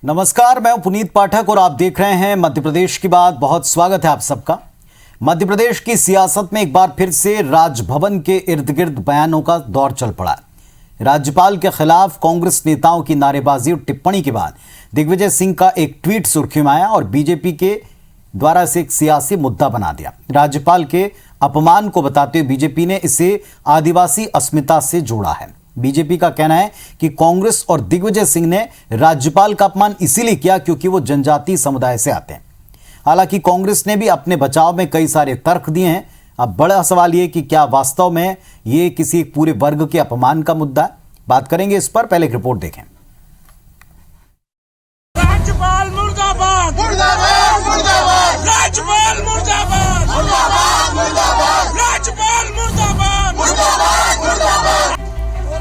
नमस्कार, मैं हूं पुनीत पाठक और आप देख रहे हैं मध्य प्रदेश की बात। बहुत स्वागत है आप सबका। मध्य प्रदेश की सियासत में एक बार फिर से राजभवन के इर्द गिर्द बयानों का दौर चल पड़ा है। राज्यपाल के खिलाफ कांग्रेस नेताओं की नारेबाजी और टिप्पणी के बाद दिग्विजय सिंह का एक ट्वीट सुर्खियों में आया और बीजेपी के द्वारा इसे एक सियासी मुद्दा बना दिया। राज्यपाल के अपमान को बताते हुए बीजेपी ने इसे आदिवासी अस्मिता से जोड़ा है। बीजेपी का कहना है कि कांग्रेस और दिग्विजय सिंह ने राज्यपाल का अपमान इसीलिए किया क्योंकि वो जनजातीय समुदाय से आते हैं। हालांकि कांग्रेस ने भी अपने बचाव में कई सारे तर्क दिए हैं। अब बड़ा सवाल ये कि क्या वास्तव में ये किसी पूरे वर्ग के अपमान का मुद्दा है? बात करेंगे इस पर, पहले एक रिपोर्ट देखें। राज्यपाल मुर्दाबाद, मुर्दाबाद, मुर्दाबाद, राज्यपाल मुर्दाबाद, मुर्दाबाद, मुर्दाबाद, राज्यपाल मुर्दाबाद, मुर्दाबाद, मुर्दाबाद।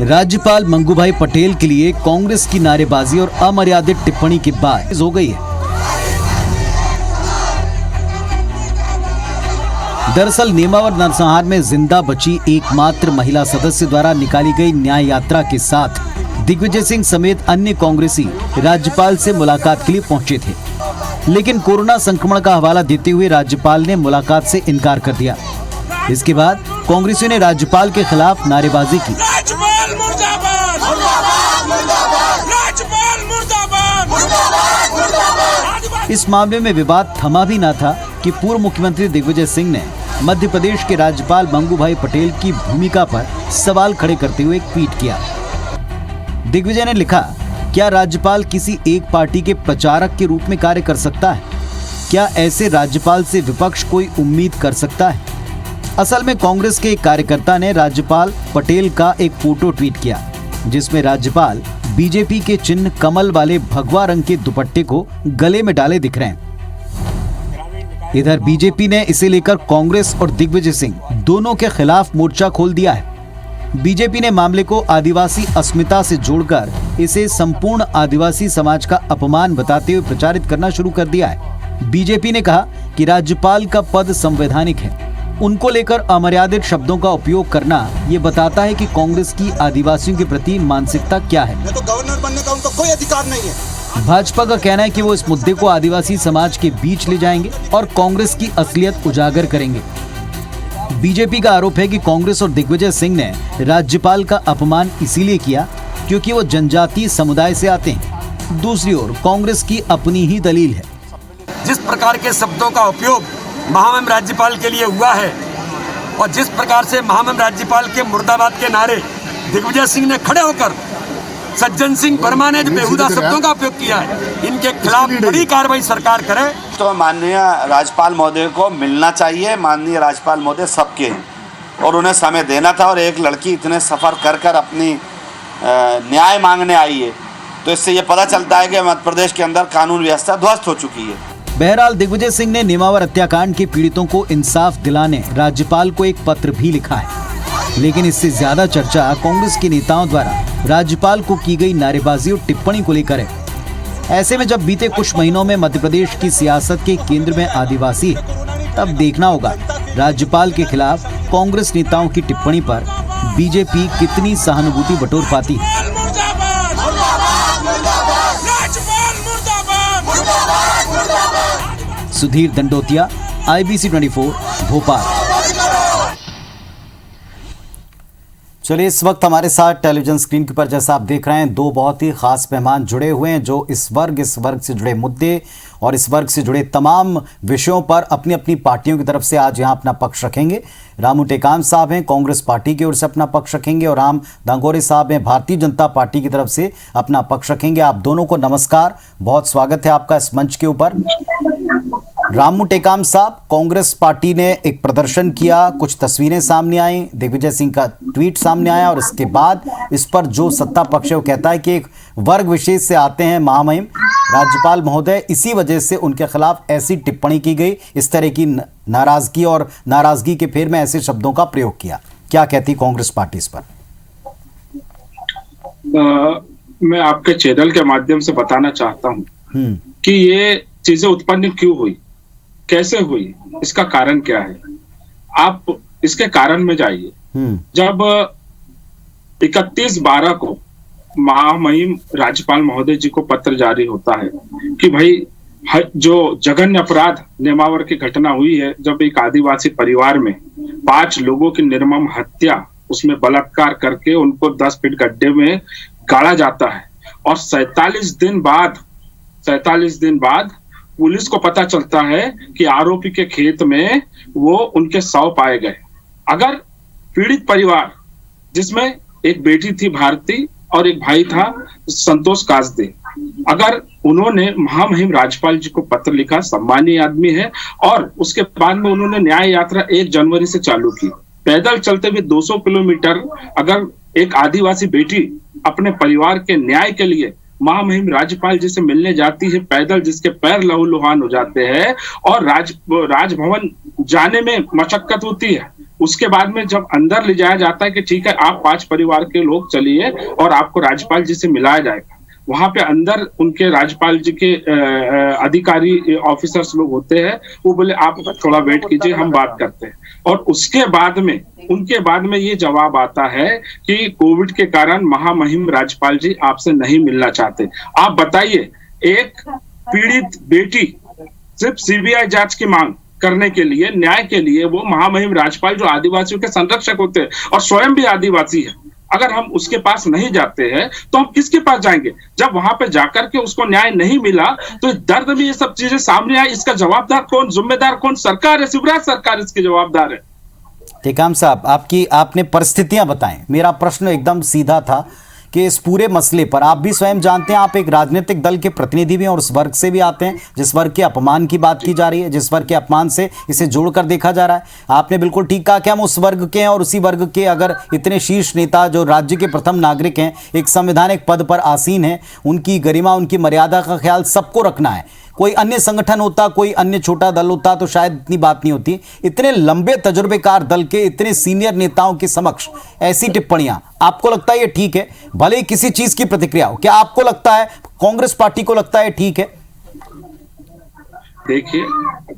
राज्यपाल मंगूभाई पटेल के लिए कांग्रेस की नारेबाजी और अमर्यादित टिप्पणी के बाद हो गई है। दरअसल नेमावर नरसंहार में जिंदा बची एकमात्र महिला सदस्य द्वारा निकाली गई न्याय यात्रा के साथ दिग्विजय सिंह समेत अन्य कांग्रेसी राज्यपाल से मुलाकात के लिए पहुंचे थे, लेकिन कोरोना संक्रमण का हवाला देते हुए राज्यपाल ने मुलाकात से इनकार कर दिया। इसके बाद कांग्रेसियों ने राज्यपाल के खिलाफ नारेबाजी की। राज्यपाल मुर्दाबाद, मुर्दाबाद, मुर्दाबाद, राज्यपाल मुर्दाबाद, मुर्दाबाद, मुर्दाबाद। इस मामले में विवाद थमा भी न था कि पूर्व मुख्यमंत्री दिग्विजय सिंह ने मध्य प्रदेश के राज्यपाल मंगूभाई पटेल की भूमिका पर सवाल खड़े करते हुए एक ट्वीट किया। दिग्विजय ने लिखा, क्या राज्यपाल किसी एक पार्टी के प्रचारक के रूप में कार्य कर सकता है? क्या ऐसे राज्यपाल से विपक्ष कोई उम्मीद कर सकता है? असल में कांग्रेस के एक कार्यकर्ता ने राज्यपाल पटेल का एक फोटो ट्वीट किया जिसमें राज्यपाल बीजेपी के चिन्ह कमल वाले भगवा रंग के दुपट्टे को गले में डाले दिख रहे हैं। इधर बीजेपी ने इसे लेकर कांग्रेस और दिग्विजय सिंह दोनों के खिलाफ मोर्चा खोल दिया है। बीजेपी ने मामले को आदिवासी अस्मिता से जोड़कर इसे संपूर्ण आदिवासी समाज का अपमान बताते हुए प्रचारित करना शुरू कर दिया है। बीजेपी ने कहा कि राज्यपाल का पद संवैधानिक है, उनको लेकर अमर्यादित शब्दों का उपयोग करना ये बताता है कि कांग्रेस की आदिवासियों के प्रति मानसिकता क्या है। तो गवर्नर बनने का उनको कोई अधिकार नहीं है। भाजपा का कहना है कि वो इस मुद्दे को आदिवासी समाज के बीच ले जाएंगे और कांग्रेस की असलियत उजागर करेंगे। बीजेपी का आरोप है कि कांग्रेस और दिग्विजय सिंह ने राज्यपाल का अपमान इसीलिए किया क्योंकि वो जनजातीय समुदाय से आते हैं। दूसरी ओर कांग्रेस की अपनी ही दलील है। जिस प्रकार के शब्दों का उपयोग महामहिम राज्यपाल के लिए हुआ है और जिस प्रकार से महामहिम राज्यपाल के मुर्दाबाद के नारे दिग्विजय सिंह ने खड़े होकर सज्जन सिंह वर्मा ने बेहुदा शब्दों का उपयोग किया है, इनके खिलाफ बड़ी कार्रवाई सरकार करे। तो माननीय राज्यपाल महोदय को मिलना चाहिए। माननीय राज्यपाल महोदय सबके हैं और उन्हें समय देना था, और एक लड़की इतने सफ़र कर कर अपनी न्याय मांगने आई है, तो इससे ये पता चलता है कि मध्य प्रदेश के अंदर कानून व्यवस्था ध्वस्त हो चुकी है। बहरहाल दिग्विजय सिंह ने नेमावर हत्याकांड के पीड़ितों को इंसाफ दिलाने राज्यपाल को एक पत्र भी लिखा है, लेकिन इससे ज्यादा चर्चा कांग्रेस के नेताओं द्वारा राज्यपाल को की गई नारेबाजी और टिप्पणी को लेकर है। ऐसे में जब बीते कुछ महीनों में मध्य प्रदेश की सियासत के केंद्र में आदिवासी है, तब देखना होगा राज्यपाल के खिलाफ कांग्रेस नेताओं की टिप्पणी पर बीजेपी कितनी सहानुभूति बटोर पाती है। सुधीर दंडोतिया, IBC 24, भोपाल। चलिए, इस वक्त हमारे साथ टेलीविजन स्क्रीन के पर जैसा आप देख रहे हैं दो बहुत ही खास मेहमान जुड़े हुए हैं जो इस वर्ग से जुड़े मुद्दे और इस वर्ग से जुड़े तमाम विषयों पर अपनी अपनी पार्टियों की तरफ से आज यहां अपना पक्ष रखेंगे। रामू टेकाम साहब हैं, कांग्रेस पार्टी की ओर से अपना पक्ष रखेंगे, और राम दांगोरे साहब हैं, भारतीय जनता पार्टी की तरफ से अपना पक्ष रखेंगे। आप दोनों को नमस्कार, बहुत स्वागत है आपका इस मंच के ऊपर। रामू टेकाम साहब, कांग्रेस पार्टी ने एक प्रदर्शन किया, कुछ तस्वीरें सामने आई, दिग्विजय सिंह का ट्वीट सामने आया, और इसके बाद इस पर जो सत्ता पक्ष है वो कहता है कि एक वर्ग विशेष से आते हैं महामहिम राज्यपाल महोदय, इसी वजह से उनके खिलाफ ऐसी टिप्पणी की गई, इस तरह की नाराजगी और नाराजगी के फेर में ऐसे शब्दों का प्रयोग किया। क्या कहती कांग्रेस पार्टी इस पर? मैं आपके चैनल के माध्यम से बताना चाहता हूं कि ये चीजें उत्पन्न क्यों हुई, कैसे हुई, इसका कारण क्या है। आप इसके कारण में जाइए। जब 31/12 को महामहिम राज्यपाल महोदय जी को पत्र जारी होता है कि भाई जो जघन्य अपराध नेमावर की घटना हुई है, जब एक आदिवासी परिवार में 5 लोगों की निर्मम हत्या, उसमें बलात्कार करके उनको 10 फीट गड्ढे में गाड़ा जाता है और 47 दिन बाद पुलिस को पता चलता है कि आरोपी के खेत में वो उनके शव पाए गए। अगर पीड़ित परिवार, जिसमें एक बेटी थी भारती और एक भाई था संतोष कासदे, अगर उन्होंने महामहिम राज्यपाल जी को पत्र लिखा, सम्मानीय आदमी है, और उसके बाद में उन्होंने न्याय यात्रा 1 जनवरी से चालू की, पैदल चलते हुए 200 किलोमीटर अगर एक आदिवासी बेटी अपने परिवार के न्याय के लिए महामहिम राज्यपाल जी से मिलने जाती है, पैदल, जिसके पैर लहूलुहान हो जाते हैं और राजभवन जाने में मशक्कत होती है, उसके बाद में जब अंदर ले जाया जाता है कि ठीक है आप 5 परिवार के लोग चलिए और आपको राज्यपाल जी से मिलाया जाएगा, वहां पे अंदर उनके राज्यपाल जी के अधिकारी ऑफिसर्स लोग होते हैं, वो बोले आप थोड़ा वेट कीजिए, हम बात करते हैं। और उसके बाद में उनके बाद में ये जवाब आता है कि कोविड के कारण महामहिम राज्यपाल जी आपसे नहीं मिलना चाहते। आप बताइए, एक पीड़ित बेटी सिर्फ सीबीआई जांच की मांग करने के लिए, न्याय के लिए, वो महामहिम राज्यपाल जो आदिवासियों के संरक्षक होते हैं और स्वयं भी आदिवासी है, अगर हम उसके पास नहीं जाते हैं तो हम किसके पास जाएंगे? जब वहां पे जाकर के उसको न्याय नहीं मिला तो दर्द में ये सब चीजें सामने आई, इसका जवाबदार कौन, जिम्मेदार कौन? सरकार है, शिवराज सरकार इसकी जवाबदार है। टेकाम साहब, आपने परिस्थितियां बताएं। मेरा प्रश्न एकदम सीधा था कि इस पूरे मसले पर आप भी स्वयं जानते हैं, आप एक राजनीतिक दल के प्रतिनिधि भी हैं और उस वर्ग से भी आते हैं जिस वर्ग के अपमान की बात की जा रही है, जिस वर्ग के अपमान से इसे जोड़कर देखा जा रहा है। आपने बिल्कुल ठीक कहा कि हम उस वर्ग के हैं और उसी वर्ग के अगर इतने शीर्ष नेता जो राज्य के प्रथम नागरिक हैं, एक संवैधानिक पद पर आसीन हैं, उनकी गरिमा, उनकी मर्यादा का ख्याल सबको रखना है। कोई अन्य संगठन होता, कोई अन्य छोटा दल होता तो शायद इतनी बात नहीं होती। इतने लंबे तजुर्बेकार दल के इतने सीनियर नेताओं के समक्ष ऐसी टिप्पणियां, आपको लगता है ये ठीक है? भले ही किसी चीज की प्रतिक्रिया हो, क्या आपको लगता है, कांग्रेस पार्टी को लगता है ठीक है? देखिए,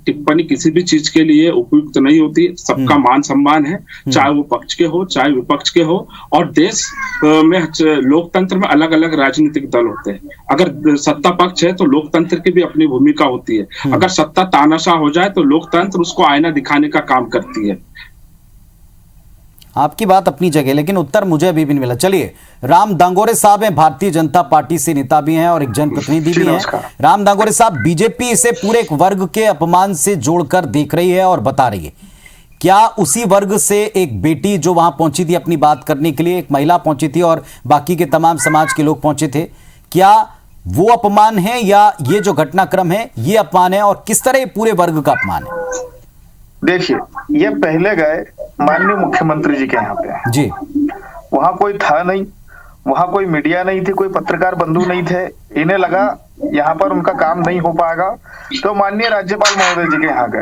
टिप्पणी किसी भी चीज के लिए उपयुक्त नहीं होती। सबका मान सम्मान है, चाहे वो पक्ष के हो चाहे विपक्ष के हो, और देश में लोकतंत्र में अलग अलग राजनीतिक दल होते हैं। अगर सत्ता पक्ष है तो लोकतंत्र की भी अपनी भूमिका होती है। अगर सत्ता तानाशाह हो जाए तो लोकतंत्र उसको आईना दिखाने का काम करती है। आपकी बात अपनी जगह, लेकिन उत्तर मुझे अभी भी नहीं मिला। चलिए, राम दांगोरे साहब हैं, भारतीय जनता पार्टी से नेता भी हैं और एक जनप्रतिनिधि भी हैं। राम दांगोरे साहब, बीजेपी इसे पूरे एक वर्ग के अपमान से जोड़कर देख रही है और बता रही है, क्या उसी वर्ग से एक बेटी जो वहां पहुंची थी अपनी बात करने के लिए, एक महिला पहुंची थी और बाकी के तमाम समाज के लोग पहुंचे थे, क्या वो अपमान है या ये जो घटनाक्रम है ये अपमान है, और किस तरह ये पूरे वर्ग का अपमान है? देखिए, ये पहले गए माननीय मुख्यमंत्री जी के यहाँ पे जी, वहां कोई था नहीं, वहां कोई मीडिया नहीं थी, कोई पत्रकार बंधु नहीं थे। इन्हें लगा यहाँ पर उनका काम नहीं हो पाएगा तो माननीय राज्यपाल महोदय जी के यहाँ गए।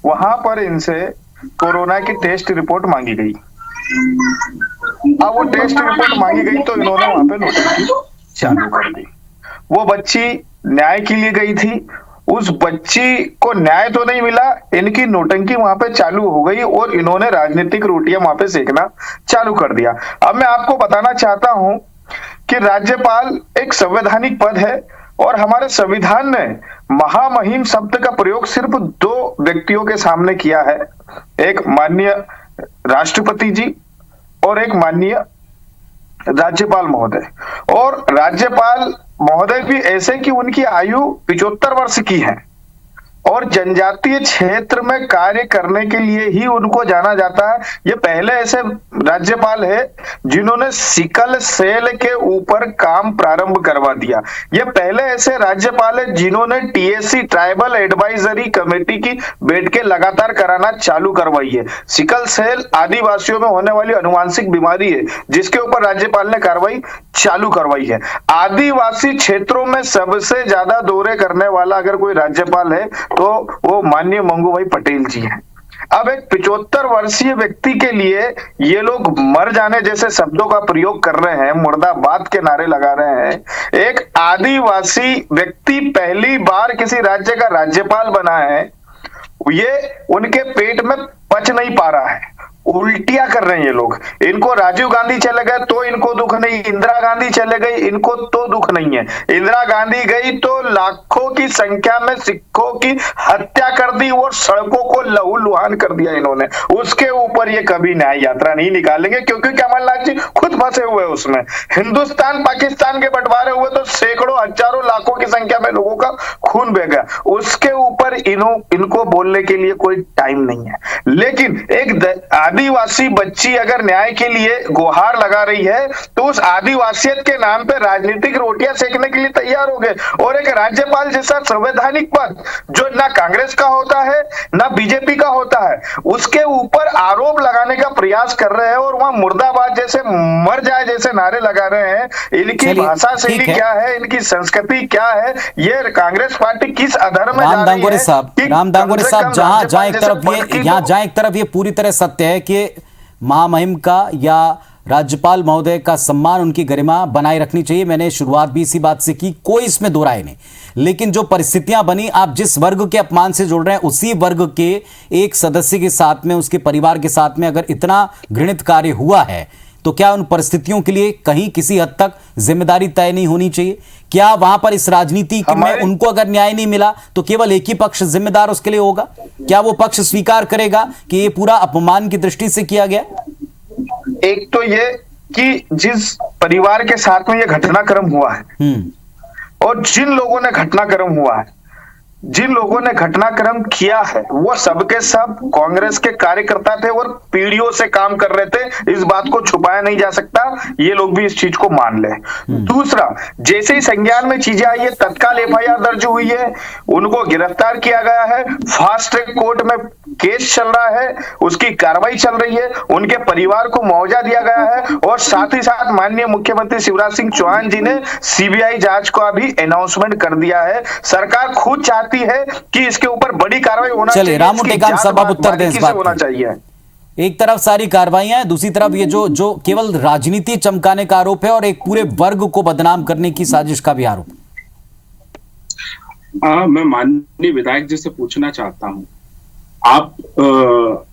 वहां पर इनसे कोरोना की टेस्ट रिपोर्ट मांगी गई। अब वो टेस्ट रिपोर्ट मांगी गई तो इन्होंने वहां पे नोटंकी चालू कर दी। वो बच्ची न्याय के लिए गई थी, उस बच्ची को न्याय तो नहीं मिला, इनकी नोटंकी वहां पे चालू हो गई और इन्होंने राजनीतिक रोटियां वहां पे सेकना चालू कर दिया। अब मैं आपको बताना चाहता हूं कि राज्यपाल एक संवैधानिक पद है और हमारे संविधान ने महामहिम शब्द का प्रयोग सिर्फ 2 व्यक्तियों के सामने किया है, एक माननीय राष्ट्रपति जी और एक माननीय राज्यपाल महोदय। और राज्यपाल महोदय भी ऐसे कि उनकी आयु 75 वर्ष की है और जनजातीय क्षेत्र में कार्य करने के लिए ही उनको जाना जाता है। ये पहले ऐसे राज्यपाल है जिन्होंने सिकल सेल के ऊपर काम प्रारंभ करवा दिया। ये पहले ऐसे राज्यपाल है जिन्होंने टीएससी ट्राइबल एडवाइजरी कमेटी की बैठकें लगातार कराना चालू करवाई है। सिकल सेल आदिवासियों में होने वाली अनुवांशिक बीमारी है जिसके ऊपर राज्यपाल ने कार्रवाई चालू करवाई है। आदिवासी क्षेत्रों में सबसे ज्यादा दौरे करने वाला अगर कोई राज्यपाल है तो वो माननीय मंगू पटेल जी हैं। अब एक 75 वर्षीय व्यक्ति के लिए ये लोग मर जाने जैसे शब्दों का प्रयोग कर रहे हैं, मुर्दाबाद के नारे लगा रहे हैं। एक आदिवासी व्यक्ति पहली बार किसी राज्य का राज्यपाल बना है, ये उनके पेट में पच नहीं पा रहा है उल्टियां कर रहे हैं ये लोग। इनको राजीव गांधी चले गए तो इनको दुख नहीं, इंदिरा गांधी चले गई इनको तो दुख नहीं है। इंदिरा गांधी गई तो लाखों की संख्या में सिखों की हत्या कर दी और सड़कों को लहूलुहान कर दिया इन्होंने। उसके ऊपर ये कभी न्याय यात्रा नहीं निकालेंगे, क्योंकि कमलनाथ जी खुद फंसे हुए हैं उसमें। हिंदुस्तान पाकिस्तान के बंटवारे हुए तो सैकड़ों हजारों लाखों की संख्या में लोगों का खून बह गया। उसके ऊपर इनको बोलने के लिए कोई टाइम नहीं है। लेकिन एक आदिवासी बच्ची अगर न्याय के लिए गुहार लगा रही है तो उस आदिवासियत के नाम पे राजनीतिक रोटियां सेकने के लिए तैयार हो गए। और एक राज्यपाल जैसा संवैधानिक पद जो ना कांग्रेस का होता है ना बीजेपी का होता है, उसके ऊपर आरोप लगाने का प्रयास कर रहे हैं और वहां मुर्दाबाद जैसे मर जाए जैसे नारे लगा रहे हैं। इनकी भाषा शैली क्या है, इनकी संस्कृति क्या है, ये कांग्रेस पार्टी किस अधर्म में जा रही है। राम दांगोरे साहब, जहां एक तरफ ये पूरी तरह सत्य है कि महामहिम का या राज्यपाल महोदय का सम्मान, उनकी गरिमा बनाए रखनी चाहिए। मैंने शुरुआत भी इसी बात से की, कोई इसमें दो राय नहीं। लेकिन जो परिस्थितियां बनी, आप जिस वर्ग के अपमान से जुड़ रहे हैं उसी वर्ग के एक सदस्य के साथ में, उसके परिवार के साथ में अगर इतना घृणित कार्य हुआ है तो क्या उन परिस्थितियों के लिए कहीं किसी हद तक जिम्मेदारी तय नहीं होनी चाहिए? क्या वहां पर इस राजनीति में उनको अगर न्याय नहीं मिला तो केवल एक ही पक्ष जिम्मेदार उसके लिए होगा? क्या वो पक्ष स्वीकार करेगा कि ये पूरा अपमान की दृष्टि से किया गया? एक तो ये कि जिस परिवार के साथ में ये घटनाक्रम हुआ है और जिन लोगों ने घटनाक्रम हुआ है, जिन लोगों ने घटनाक्रम किया है, वो सबके सब कांग्रेस के कार्यकर्ता थे और पीढ़ियों से काम कर रहे थे। इस बात को छुपाया नहीं जा सकता, ये लोग भी इस चीज को मान ले। दूसरा, जैसे ही संज्ञान में चीजें आई है, तत्काल एफआईआर दर्ज हुई है, उनको गिरफ्तार किया गया है, फास्ट ट्रैक कोर्ट में केस चल रहा है, उसकी कार्रवाई चल रही है, उनके परिवार को मुआवजा दिया गया है और साथ ही साथ माननीय मुख्यमंत्री शिवराज सिंह चौहान जी ने सीबीआई जांच का भी अनाउंसमेंट कर दिया है। सरकार खुद चाहती है कि इसके ऊपर बड़ी कार्रवाई होना चाहिए। रामू टेकाम साहब, आप उत्तर दें इस बात होना चाहिए। एक तरफ सारी कार्रवाइयां, दूसरी तरफ ये जो केवल राजनीति चमकाने का आरोप है और एक पूरे वर्ग को बदनाम करने की साजिश का भी आरोप। मैं माननीय विधायक जी से पूछना चाहता हूं, आप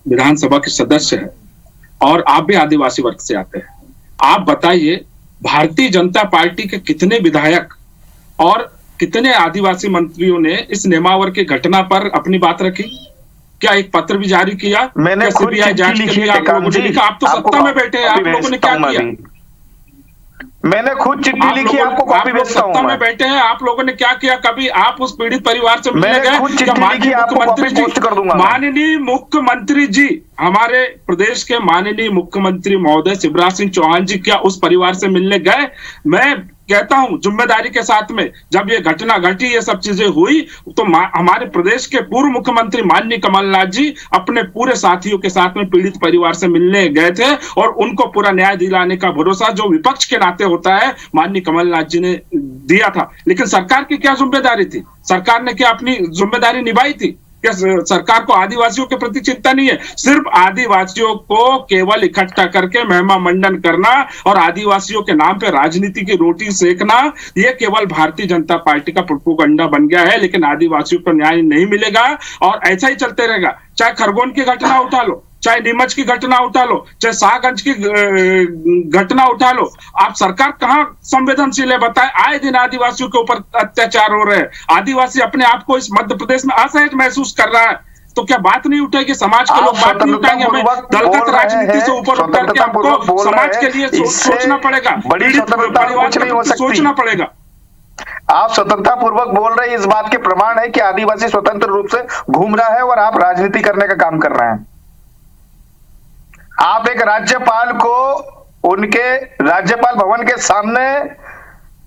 विधानसभा के सदस्य हैं और आप भी आदिवासी वर्ग से आते हैं। आप बताइए, भारतीय जनता पार्टी के कितने विधायक और कितने आदिवासी मंत्रियों ने इस नेमावर की घटना पर अपनी बात रखी? क्या एक पत्र भी जारी किया? मैंने खुद सीबीआई जांच के लिए आप लोगों ने लिखा? आप तो सत्ता में बैठे हैं, आप लोगों ने क्या किया? मैंने खुद चिट्ठी लिखी, आपको कॉपी भेजता हूं। सत्ता में बैठे हैं, आप लोगों ने क्या किया? कभी आप उस पीड़ित परिवार से मिलने गए? माननीय मुख्यमंत्री जी, हमारे प्रदेश के माननीय मुख्यमंत्री महोदय शिवराज सिंह चौहान जी क्या उस परिवार से मिलने गए? मैं कहता हूं जिम्मेदारी के साथ में, जब ये घटना घटी, ये सब चीजें हुई, तो हमारे प्रदेश के पूर्व मुख्यमंत्री माननीय कमलनाथ जी अपने पूरे साथियों के साथ में पीड़ित परिवार से मिलने गए थे और उनको पूरा न्याय दिलाने का भरोसा जो विपक्ष के नाते होता है माननीय कमलनाथ जी ने दिया था। लेकिन सरकार की क्या जिम्मेदारी थी? सरकार ने क्या अपनी जिम्मेदारी निभाई थी? क्या सरकार को आदिवासियों के प्रति चिंता नहीं है? सिर्फ आदिवासियों को केवल इकट्ठा करके महिमा मंडन करना और आदिवासियों के नाम पे राजनीति की रोटी सेकना, ये केवल भारतीय जनता पार्टी का प्रोपेगेंडा बन गया है। लेकिन आदिवासियों को न्याय नहीं मिलेगा और ऐसा ही चलते रहेगा। चाहे खरगोन की घटना उठा लो, चाहे नीमच की घटना उठा लो, चाहे शाहगंज की घटना उठा लो, आप सरकार कहां संवेदनशील है बताएं? आए दिन आदिवासियों के ऊपर अत्याचार हो रहे हैं। आदिवासी अपने आप को इस मध्य प्रदेश में असहज महसूस कर रहा है, तो क्या बात नहीं उठेगी? समाज के लोग बात नहीं उठाएंगे? हमें दलगत राजनीति से ऊपर उतर के हमको समाज के लिए सोचना पड़ेगा, सोचना पड़ेगा। आप स्वतंत्रता पूर्वक बोल रहे हैं, इस बात के प्रमाण है कि आदिवासी स्वतंत्र रूप से घूम रहा है और आप राजनीति करने का काम कर रहे हैं। आप एक राज्यपाल को उनके राज्यपाल भवन के सामने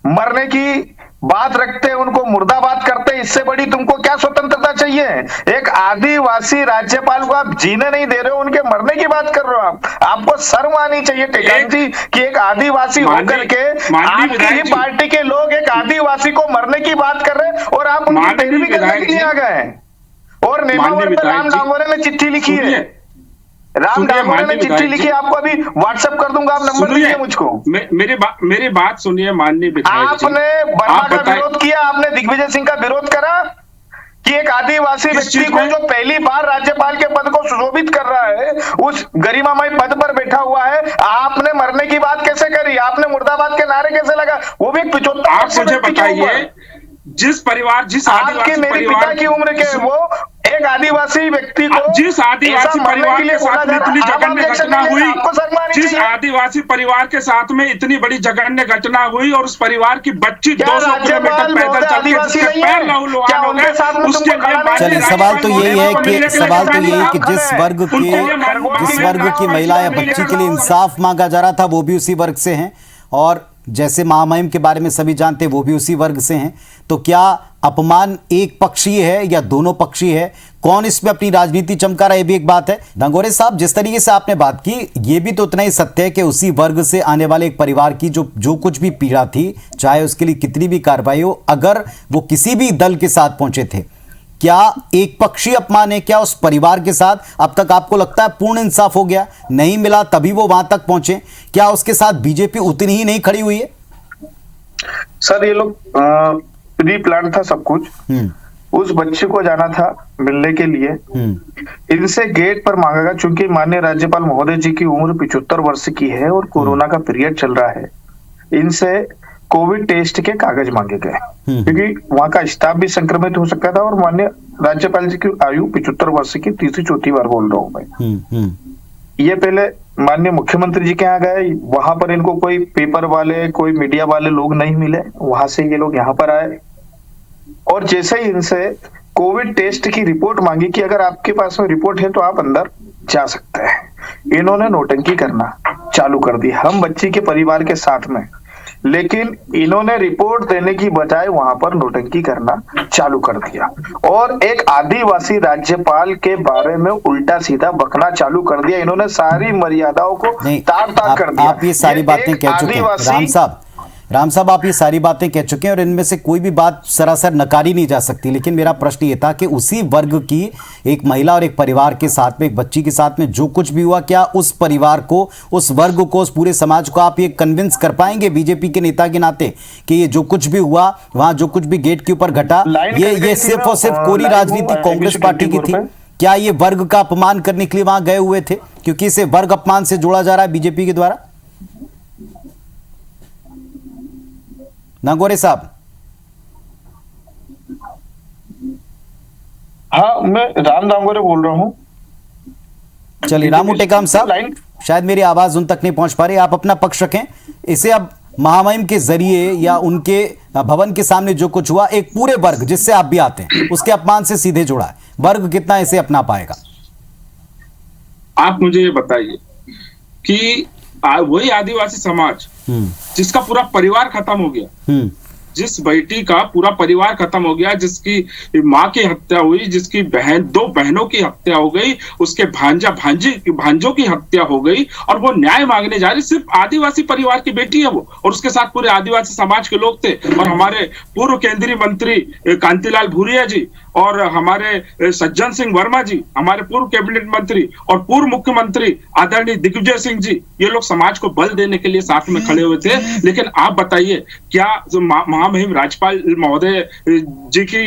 मरने की बात रखते हैं, उनको मुर्दाबाद करते हैं, इससे बड़ी तुमको क्या स्वतंत्रता चाहिए? एक आदिवासी राज्यपाल को आप जीने नहीं दे रहे हो, उनके मरने की बात कर रहे हो। आपको शर्म आनी चाहिए टेकाम जी कि एक आदिवासी होकर के आपकी ही पार्टी के लोग एक आदिवासी को मरने की बात कर रहे हैं और आप उनकी पैरवी करने के लिए आ गए। और नेमावर पे राम दांगोरे ने चिट्ठी लिखी है, राम दांगोरे ने चिट्ठी लिखी, आपको अभी व्हाट्सएप कर दूंगा, आप नंबर दीजिए मुझको। मेरी बात सुनिए माननीय विधायक जी, आपने वर्मा का विरोध किया, आपने दिग्विजय सिंह का विरोध करा, कि एक आदिवासी किस व्यक्ति चीज को में? जो पहली बार राज्यपाल के पद को सुशोभित कर रहा है, उस गरिमामय पद पर बैठा हुआ है, आपने मरने की बात कैसे करी? आपने मुर्दाबाद के नारे कैसे लगा? वो भी 75 आप वर्षीय मुझे व्यक्ति के ऊपर। बताइए, जिस परिवार, जिस आपके आदिवासी मेरे पिता परिवार की उम्र के वो एक आदिवासी व्यक्ति को जिस आदिवासी ऐसा मरने परिवार के लिए के साथ बोला जा में रहा है, इतनी आप जघन्य objection घटना नहीं ले हुई, रहे, आपको शर्म आनी जिस चाहिए। आदिवासी परिवार के साथ में इतनी बड़ी जघन्य घटना हुई और उस परिवार की बच्ची क्या 200 किलोमीटर राज्यपाल पैदल महोदय चल के आदिवासी जिसके नहीं पैर है? लहूलुहान क्या हो उनके साथ में गए, उसके तुमको लिए खड़ा नहीं चलिए, चाहिए? सवाल तो यही है कि जिस वर्ग उनके लिए जिस वर्ग की महिला या बच्ची के लिए इंसाफ मांगा जा रहा था वो भी उसी वर्ग से हैं, और जैसे महामहिम के बारे में सभी जानते हैं वो भी उसी वर्ग से हैं, तो क्या अपमान एक पक्षीय है या दोनों पक्षीय है? कौन इसमें अपनी राजनीति चमका रहा है, ये भी एक बात है। दंगोरे साहब, जिस तरीके से आपने बात की, ये भी तो उतना ही सत्य है कि उसी वर्ग से आने वाले एक परिवार की जो कुछ भी पीड़ा थी, चाहे उसके लिए कितनी भी कार्रवाई हो, अगर वो किसी भी दल के साथ पहुंचे थे, क्या एक पक्षीय अपमान है? क्या उस परिवार के साथ अब तक आपको लगता है पूर्ण इंसाफ हो गया? नहीं मिला तभी वो वहां तक पहुंचे, क्या उसके साथ बीजेपी उतनी ही नहीं खड़ी हुई है? सर, ये लोग प्री प्लान था सब कुछ। उस बच्चे को जाना था मिलने के लिए, इनसे गेट पर मांगा गया, चूंकि माननीय राज्यपाल महोदय जी की उम्र 75 वर्ष की है और कोरोना का पीरियड चल रहा है, इनसे कोविड टेस्ट के कागज मांगे गए, क्योंकि वहां का स्टाफ भी संक्रमित हो सकता था और माननीय राज्यपाल जी की आयु 75 वर्ष की तीसरी चौथी बार बोल रहा हूं मैं। ये पहले माननीय मुख्यमंत्री जी के यहाँ गए, वहां पर इनको कोई पेपर वाले, कोई मीडिया वाले लोग नहीं मिले, वहां से ये लोग यहाँ पर आए और जैसे ही इनसे कोविड टेस्ट की रिपोर्ट मांगी कि अगर आपके पास में रिपोर्ट है तो आप अंदर जा सकते हैं, इन्होंने नौटंकी करना चालू कर दी हम बच्ची के परिवार के साथ में। लेकिन इन्होंने रिपोर्ट देने की बजाय वहां पर नौटंकी करना चालू कर दिया और एक आदिवासी राज्यपाल के बारे में उल्टा सीधा बकना चालू कर दिया। इन्होंने सारी मर्यादाओं को ताक कर दिया। आप ये सारी बातें कह चुके हैं राम साहब, आप ये सारी बातें कह चुके हैं और इनमें से कोई भी बात सरासर नकारी नहीं जा सकती, लेकिन मेरा प्रश्न ये था कि उसी वर्ग की एक महिला और एक परिवार के साथ में, एक बच्ची के साथ में जो कुछ भी हुआ, क्या उस परिवार को, उस वर्ग को, उस पूरे समाज को आप ये कन्विंस कर पाएंगे बीजेपी के नेता के नाते कि ये जो कुछ भी हुआ, वहां जो कुछ भी गेट के ऊपर घटा, ये सिर्फ और सिर्फ कोरी राजनीति कांग्रेस पार्टी की थी? क्या ये वर्ग का अपमान करने के लिए वहां गए हुए थे, क्योंकि इसे वर्ग अपमान से जोड़ा जा रहा है बीजेपी के द्वारा? नागोरे साहब। हाँ, मैं राम दांगोरे बोल रहा हूँ। चलिए रामू टेकाम साहब, शायद मेरी आवाज उन तक नहीं पहुंच पा रही, आप अपना पक्ष रखें। इसे अब महामहिम के जरिए या उनके भवन के सामने जो कुछ हुआ, एक पूरे वर्ग जिससे आप भी आते हैं उसके अपमान से सीधे जुड़ा है, वर्ग कितना इसे अपना पाएगा? आप मुझे ये बताइए कि वही आदिवासी समाज जिसका पूरा परिवार खत्म हो गया, जिस बेटी का पूरा परिवार खत्म हो गया, जिसकी माँ की हत्या हुई, जिसकी दो बहनों की हत्या हो गई, उसके भांजों की हत्या हो गई और वो न्याय मांगने जा रही, सिर्फ आदिवासी परिवार की बेटी है वो, और उसके साथ पूरे आदिवासी समाज के लोग थे। और हमारे पूर्व केंद्रीय मंत्री कांतिलाल भूरिया जी और हमारे सज्जन सिंह वर्मा जी, हमारे पूर्व कैबिनेट मंत्री और पूर्व मुख्यमंत्री आदरणीय दिग्विजय सिंह जी, ये लोग समाज को बल देने के लिए साथ में खड़े हुए थे। लेकिन आप बताइए, क्या महामहिम राज्यपाल महोदय जी की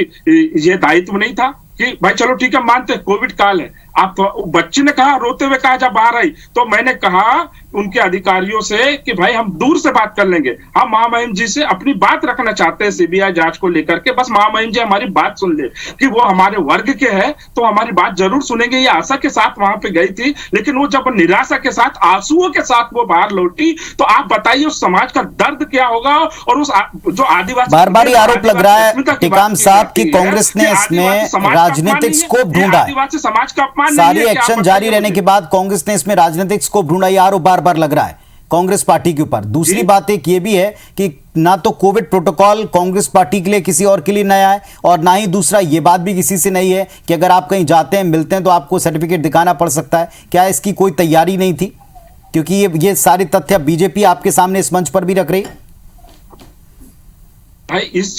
ये दायित्व नहीं था कि भाई चलो ठीक है, मानते कोविड काल है, आप तो, बच्ची ने कहा, रोते हुए कहा जब बाहर आई, तो मैंने कहा उनके अधिकारियों से कि भाई हम दूर से बात कर लेंगे, हम महामहिम जी से अपनी बात रखना चाहते हैं सीबीआई जांच को लेकर के, बस महामहिम जी हमारी बात सुन ले कि वो हमारे वर्ग के हैं तो हमारी बात जरूर सुनेंगे, ये आशा के साथ वहां पे गई थी। लेकिन वो जब निराशा के साथ, आंसुओं के साथ वो बाहर लौटी, तो आप बताइए उस समाज का दर्द क्या होगा। और उस जो आदिवासी, बार बार ये आरोप लग रहा है टिकाम साहब की कांग्रेस ने इसमें राजनीतिक स्कोप ढूंढा है, आदिवासी समाज का अपमान, सारी एक्शन जारी रहने के बाद कांग्रेस ने इसमें राजनीतिक स्कोप ढूंढा, ये आरोप बार बार लग रहा है कांग्रेस पार्टी के ऊपर। दूसरी बात एक ये भी है कि ना तो कोविड प्रोटोकॉल कांग्रेस पार्टी के लिए किसी और के लिए नया है, और ना ही दूसरा ये बात भी किसी से नहीं है कि अगर आप कहीं जाते हैं, मिलते हैं तो आपको सर्टिफिकेट दिखाना पड़ सकता है। क्या इसकी कोई तैयारी नहीं थी? क्योंकि ये सारे तथ्य बीजेपी आपके सामने इस मंच पर भी रख रही। भाई इस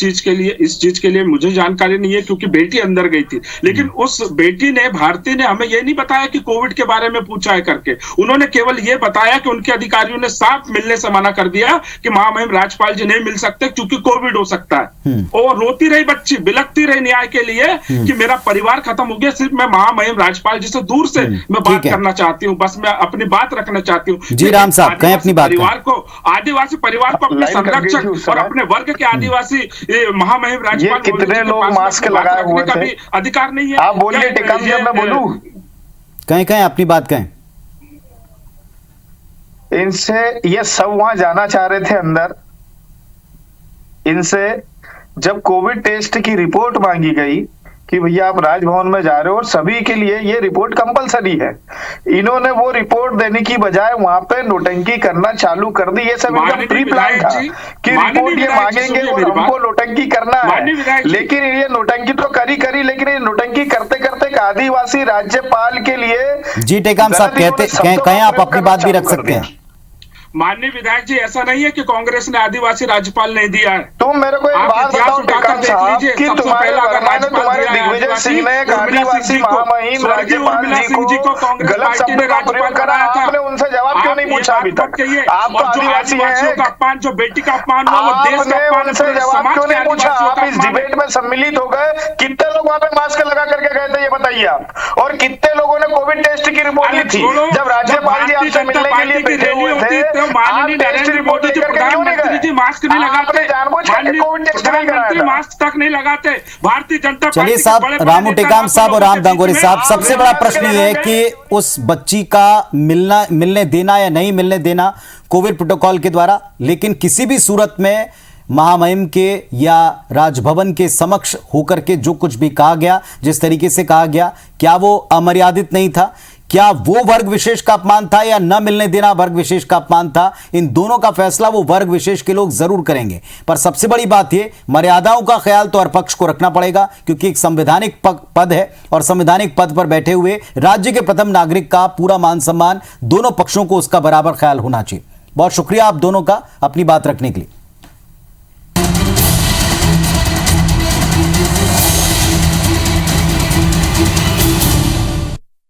चीज के लिए मुझे जानकारी नहीं है, क्योंकि बेटी अंदर गई थी। लेकिन उस बेटी ने, भारती ने हमें ये नहीं बताया कि कोविड के बारे में पूछा है करके। उन्होंने केवल ये बताया कि उनके अधिकारियों ने साफ मिलने से मना कर दिया कि महामहिम राज्यपाल जी नहीं मिल सकते क्योंकि कोविड हो सकता है। और रोती रही बच्ची, बिलखती रही न्याय के लिए कि मेरा परिवार खत्म हो गया, सिर्फ मैं महामहिम राज्यपाल जी से दूर से मैं बात करना चाहती हूँ, बस मैं अपनी बात रखना चाहती हूँ। जी राम साहब, कहें अपनी बात। परिवार को, आदिवासी परिवार को अपने संरक्षक और अपने वर्ग के आदिवासी महामहिम राज्यपाल कितने लोग मास्क लगाए हुए थे, अधिकार नहीं है। आप बोलिए टेकम जी, मैं बोलूं? कहें अपनी बात कहें। इनसे ये सब वहां जाना चाह रहे थे अंदर। इनसे जब कोविड टेस्ट की रिपोर्ट मांगी गई कि भैया आप राजभवन में जा रहे हो और सभी के लिए ये रिपोर्ट कंपलसरी है, इन्होंने वो रिपोर्ट देने की बजाय वहां पे नोटंकी करना चालू कर दी। ये सब इनका प्री प्लान था कि रिपोर्ट ये मांगेंगे और हमको नोटंकी करना है। लेकिन ये नोटंकी तो करी, लेकिन ये नोटंकी करते करते आदिवासी राज्यपाल के लिए। जी टेकाम साहब, कहें आप अपनी बात भी रख सकते हैं। माननीय विधायक जी, ऐसा नहीं है कि कांग्रेस ने आदिवासी राज्यपाल नहीं दिया है। तुम मेरे को एक बात बताओ टेकाम साहब कि तुम्हारे दिग्विजय सिंह ने आदिवासी महामहिम राज्यपाल जी को गलत शब्दों का प्रयोग करा, आपने उनसे जवाब क्यों नहीं पूछा अभी तक? आप तो आदिवासी हैं, अपमान, जो बेटी का अपमान हुआ, वो देश का अपमान, उनसे जवाब क्यों नहीं पूछा? आप इस डिबेट में सम्मिलित हो गए, कितने लोग वहां पे मास्क लगा करके गए थे ये बताइए आप, और कितने लोगों ने कोविड टेस्ट की रिपोर्ट ली थी? जब राज्यपाल जी आपसे मिलने के लिए बैठे हुए थे, माननीय नरेंद्र मोदी जी, प्रधानमंत्री जी मास्क नहीं लगाते, प्रधानमंत्री मास्क तक नहीं लगाते। भारतीय जनता पार्टी। चलिए साहब, रामू टेकाम साहब और राम दांगोरे साहब, सबसे बड़ा प्रश्न ये है कि उस बच्ची का मिलने देना या नहीं मिलने देना कोविड प्रोटोकॉल के द्वारा, लेकिन किसी भी सूरत में महामहिम के या राजभवन के समक्ष होकर के जो कुछ भी कहा गया, जिस तरीके से कहा गया, क्या वो अमर्यादित नहीं था? क्या वो वर्ग विशेष का अपमान था या न मिलने देना वर्ग विशेष का अपमान था? इन दोनों का फैसला वो वर्ग विशेष के लोग जरूर करेंगे। पर सबसे बड़ी बात ये, मर्यादाओं का ख्याल तो हर पक्ष को रखना पड़ेगा, क्योंकि एक संवैधानिक पद है और संवैधानिक पद पर बैठे हुए राज्य के प्रथम नागरिक का पूरा मान सम्मान दोनों पक्षों को उसका बराबर ख्याल होना चाहिए। बहुत शुक्रिया आप दोनों का अपनी बात रखने के लिए।